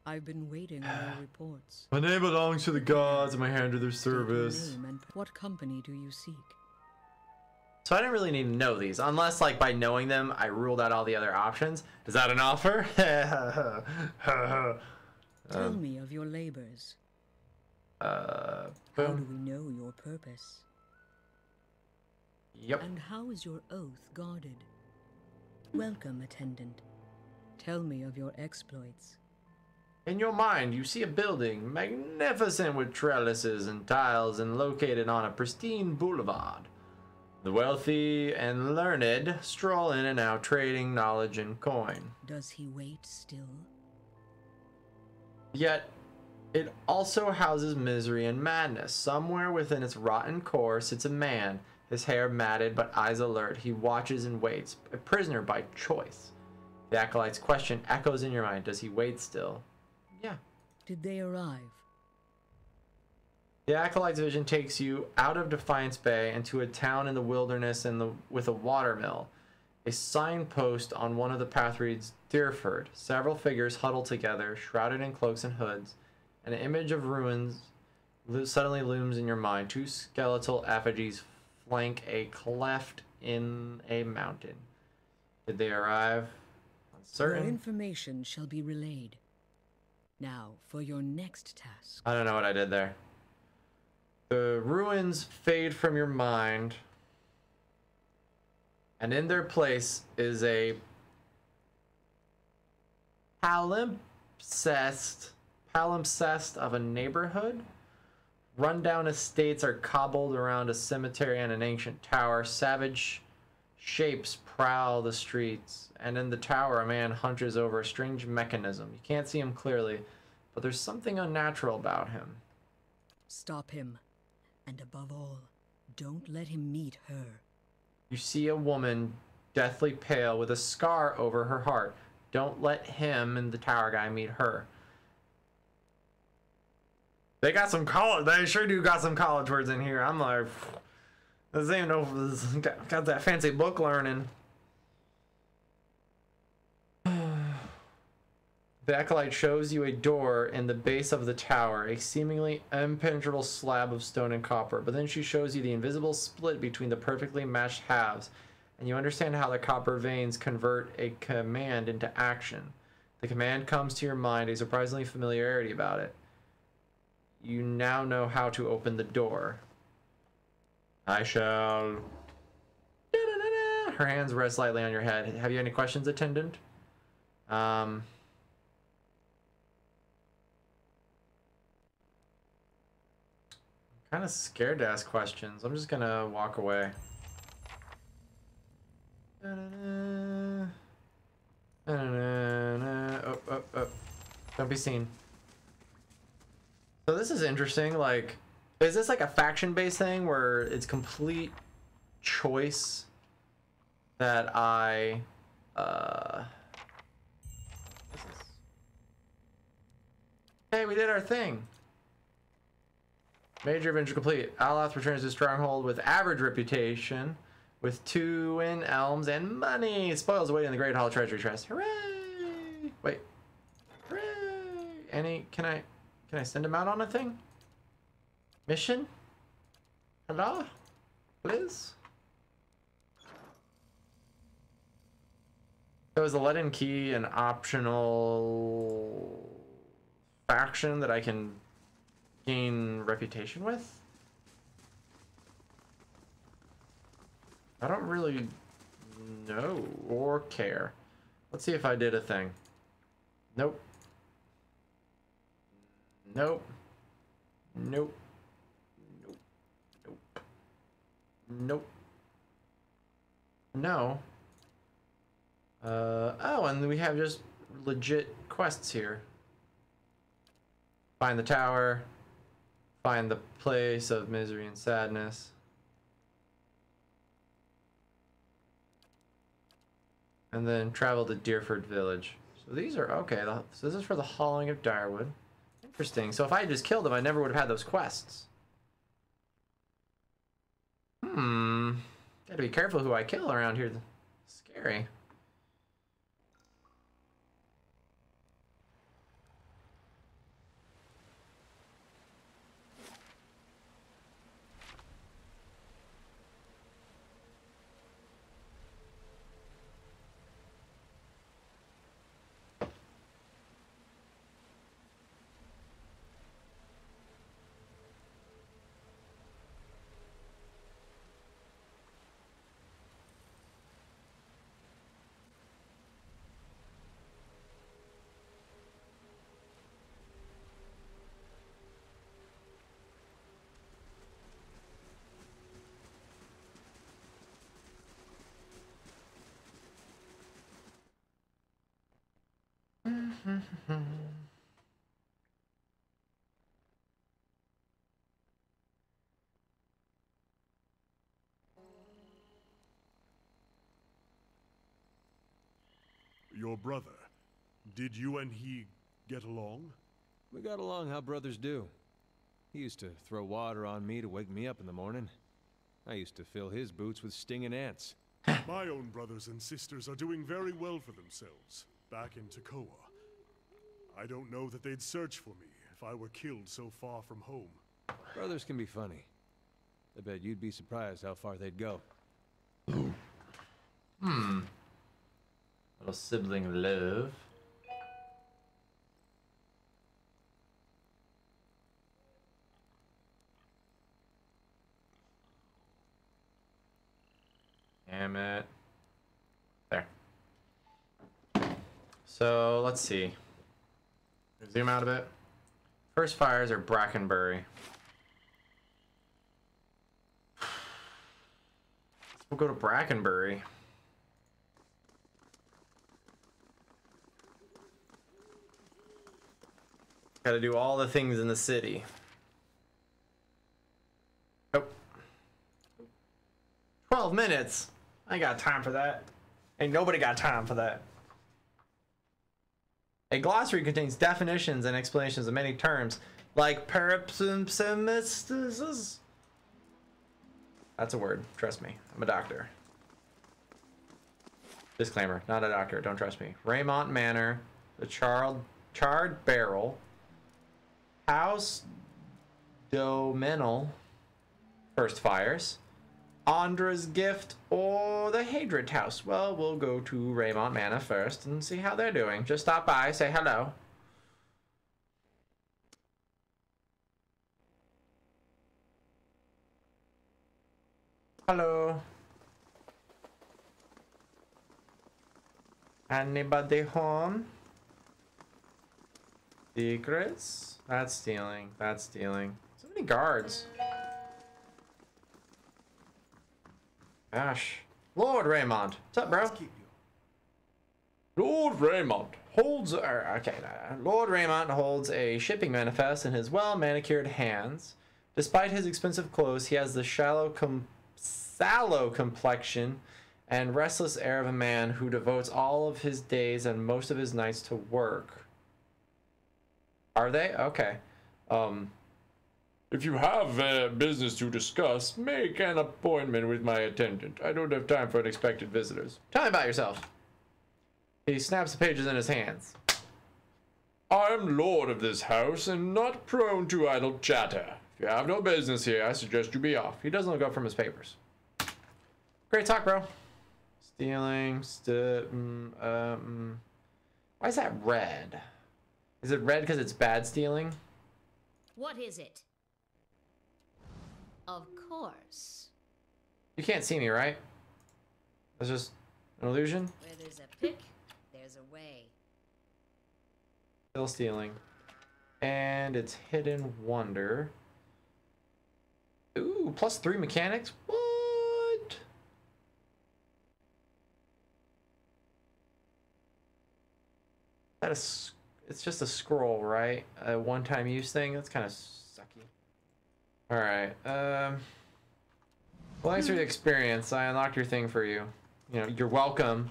I've been waiting on your reports. My name belongs to the gods and my hand to their State your service. name and what company do you seek? So I didn't really need to know these, unless like by knowing them, I ruled out all the other options. Is that an offer? Tell me of your labors. Boom. How do we know your purpose? Yep. And how is your oath guarded? Welcome, attendant. Tell me of your exploits. In your mind, you see a building, magnificent with trellises and tiles and located on a pristine boulevard. The wealthy and learned stroll in and out, trading knowledge and coin. Does he wait still? Yet, it also houses misery and madness. Somewhere within its rotten core sits a man, his hair matted but eyes alert. He watches and waits, a prisoner by choice. The acolyte's question echoes in your mind. Does he wait still? Yeah. Did they arrive? The acolyte's vision takes you out of Defiance Bay into a town in the wilderness with a watermill. A signpost on one of the paths reads, Deerford. Several figures huddle together, shrouded in cloaks and hoods. An image of ruins suddenly looms in your mind. Two skeletal effigies flank a cleft in a mountain. Did they arrive? Uncertain. Your information shall be relayed. Now, for your next task. I don't know what I did there. The ruins fade from your mind, and in their place is a palimpsest of a neighborhood. Rundown estates are cobbled around a cemetery and an ancient tower. Savage shapes prowl the streets, and in the tower a man hunches over a strange mechanism. You can't see him clearly, but there's something unnatural about him. Stop him. And above all, don't let him meet her. You see a woman, deathly pale, with a scar over her heart. Don't let him and the tower guy meet her. They got some college. They sure do got some college words in here. I'm like, doesn't even know if this got that fancy book learning. The acolyte shows you a door in the base of the tower, a seemingly impenetrable slab of stone and copper, but then she shows you the invisible split between the perfectly matched halves, and you understand how the copper veins convert a command into action. The command comes to your mind, a surprisingly familiarity about it. You now know how to open the door. I shall... Her hands rest lightly on your head. Have you any questions, attendant? Kind of scared to ask questions. I'm just gonna walk away. Oh. Don't be seen. So this is interesting. Like, is this like a faction-based thing where it's complete choice that I what's this? Hey, we did our thing. Major adventure complete. Aloth returns to Stronghold with average reputation, with 2 in elms and money. Spoils awaiting in the Great Hall Treasury Chest. Hooray! Wait. Hooray! Can I send him out on a thing? Mission? Hello? Please? So is the let-in key an optional faction that I can gain reputation with? I don't really know or care. Let's see if I did a thing. Nope. Nope. Nope. Nope. Nope. Nope. No. Oh, and we have just legit quests here. Find the tower. Find the place of misery and sadness. And then travel to Deerford Village. So these are okay. So this is for the hollowing of Direwood. Interesting. So if I had just killed him, I never would have had those quests. Gotta be careful who I kill around here. Scary. Your brother, did you and he get along? We got along how brothers do. He used to throw water on me to wake me up in the morning. I used to fill his boots with stinging ants. My own brothers and sisters are doing very well for themselves, back in Takoa. I don't know that they'd search for me if I were killed so far from home. Brothers can be funny. I bet you'd be surprised how far they'd go. Little sibling love. Damn it. There. So, let's see. Zoom out a bit. First fires are Brackenbury. We'll go to Brackenbury. Gotta do all the things in the city. Oh. 12 minutes. I ain't got time for that. Ain't nobody got time for that. A glossary contains definitions and explanations of many terms, like parapsymptomistis. That's a word. Trust me. I'm a doctor. Disclaimer. Not a doctor. Don't trust me. Raymont Manor. The Charred Barrel. House Domenal. First fires. Andra's Gift or the Hadrid House. Well, we'll go to Raymont Manor first and see how they're doing. Just stop by, say hello. Hello. Anybody home? Secrets? That's stealing. That's stealing. So many guards. Gosh. Lord Raymond. What's up, bro? Lord Raymond holds... Lord Raymond holds a shipping manifest in his well-manicured hands. Despite his expensive clothes, he has the sallow complexion and restless air of a man who devotes all of his days and most of his nights to work. Are they? Okay. If you have business to discuss, make an appointment with my attendant. I don't have time for unexpected visitors. Tell me about yourself. He snaps the pages in his hands. I am lord of this house and not prone to idle chatter. If you have no business here, I suggest you be off. He doesn't look up from his papers. Great talk, bro. Stealing. Why is that red? Is it red because it's bad stealing? What is it? Of course. You can't see me, right? That's just an illusion? Where there's a pick, there's a way. Still stealing. And it's Hidden Wonder. Ooh, +3 mechanics? What? It's just a scroll, right? A one-time use thing? That's kind of sucky. Alright, well, thanks for the experience. I unlocked your thing for you. You know, you're welcome.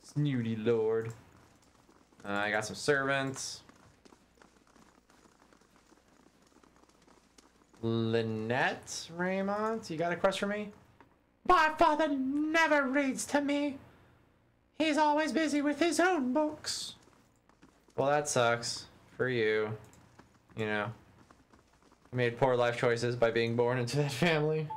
Snooty lord. I got some servants. Lynette Raymond, you got a quest for me? My father never reads to me. He's always busy with his own books. Well, that sucks for you. You know, you made poor life choices by being born into that family.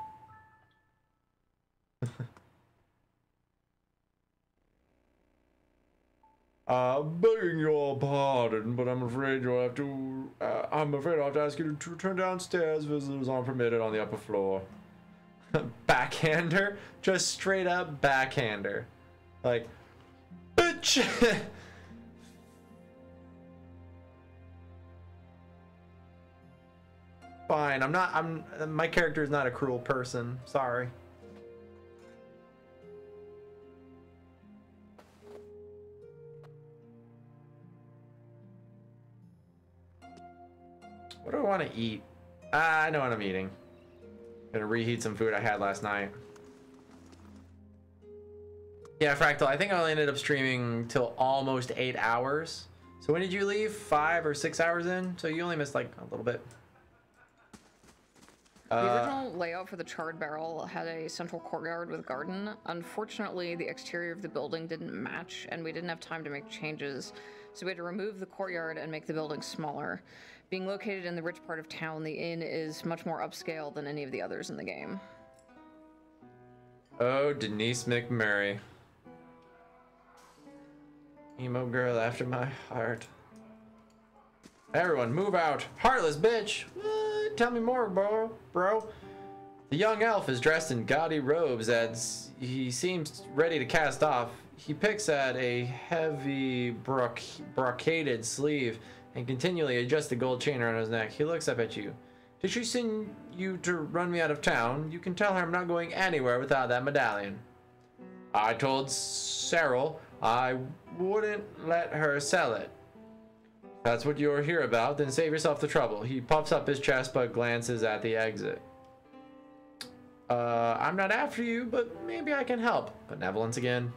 Begging your pardon, but I'm afraid you'll have to. I'm afraid I'll have to ask you to return downstairs. Visitors aren't permitted on the upper floor. Backhander, just straight up backhander, like, bitch. Fine, my character is not a cruel person. Sorry. What do I want to eat? I know what I'm eating. Gonna reheat some food I had last night. Yeah, Fractal, I think I only ended up streaming till almost 8 hours. So when did you leave? 5 or 6 hours in? So you only missed like a little bit. The original layout for the charred barrel had a central courtyard with garden. Unfortunately, the exterior of the building didn't match, and we didn't have time to make changes, so we had to remove the courtyard and make the building smaller. Being located in the rich part of town, the inn is much more upscale than any of the others in the game. Oh, Denise McMurray. Emo girl after my heart. Everyone, move out. Heartless bitch. What? Tell me more, bro. The young elf is dressed in gaudy robes as he seems ready to cast off. He picks at a heavy brocaded sleeve and continually adjusts the gold chain around his neck. He looks up at you. Did she send you to run me out of town? You can tell her I'm not going anywhere without that medallion. I told Cyril I wouldn't let her sell it. That's what you're here about, then save yourself the trouble. He puffs up his chest but glances at the exit. I'm not after you, but maybe I can help. Benevolence again.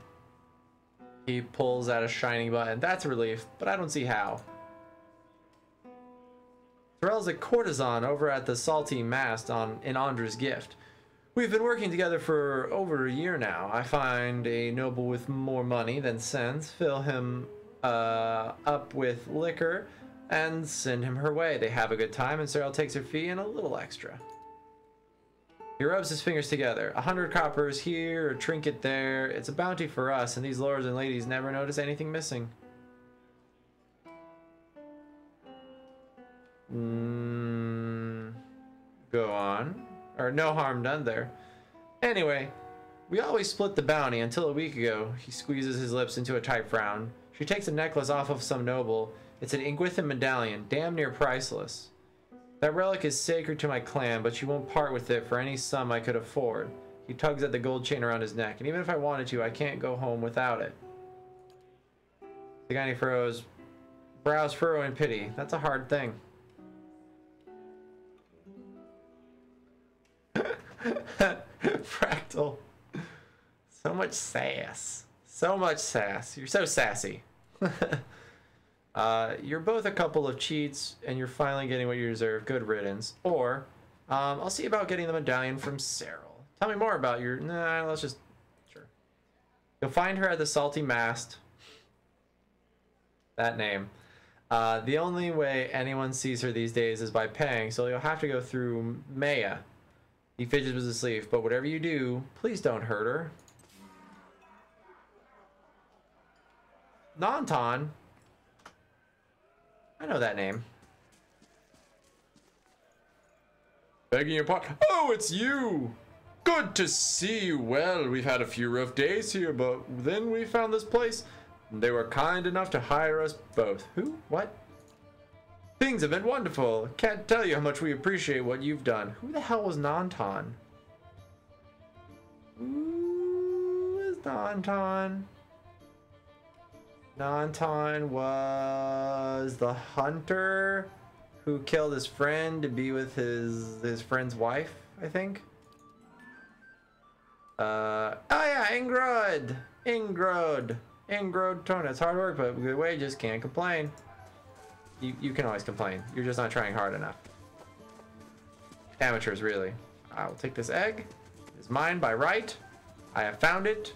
He pulls out a shiny button. That's a relief, but I don't see how. Terrell's a courtesan over at the Salty Mast in Andra's Gift. We've been working together for over a year now. I find a noble with more money than sense, fill him up with liquor, and send him her way. They have a good time, and Cyril takes her fee and a little extra. He rubs his fingers together. 100 coppers here, a trinket there. It's a bounty for us, and these lords and ladies never notice anything missing. Go on. Or no harm done there. Anyway, we always split the bounty until a week ago. He squeezes his lips into a tight frown. She takes a necklace off of some noble. It's an Ingwithan medallion, damn near priceless. That relic is sacred to my clan, but she won't part with it for any sum I could afford. He tugs at the gold chain around his neck, and even if I wanted to, I can't go home without it. Sagani furrows, brows furrow in pity. That's a hard thing. Fractal. So much sass. So much sass. You're so sassy. You're both a couple of cheats, and you're finally getting what you deserve. Good riddance. Or, I'll see about getting the medallion from Cyril. Tell me more about your... Nah, let's just... Sure. You'll find her at the Salty Mast. That name. The only way anyone sees her these days is by paying, so you'll have to go through Maya. He fidgets with his sleeve, but whatever you do, please don't hurt her. Nanton. I know that name. Begging your pardon. Oh, it's you! Good to see you. Well, we've had a few rough days here, but then we found this place. They were kind enough to hire us both. Who? What? Things have been wonderful. Can't tell you how much we appreciate what you've done. Who the hell was Nanton? Who is Nanton? Nanton was the hunter who killed his friend to be with his friend's wife, I think. Oh yeah, Ingrod Tona. It's hard work, but good wages, can't complain. You can always complain. You're just not trying hard enough. Amateurs, really. I will take this egg. It is mine by right. I have found it.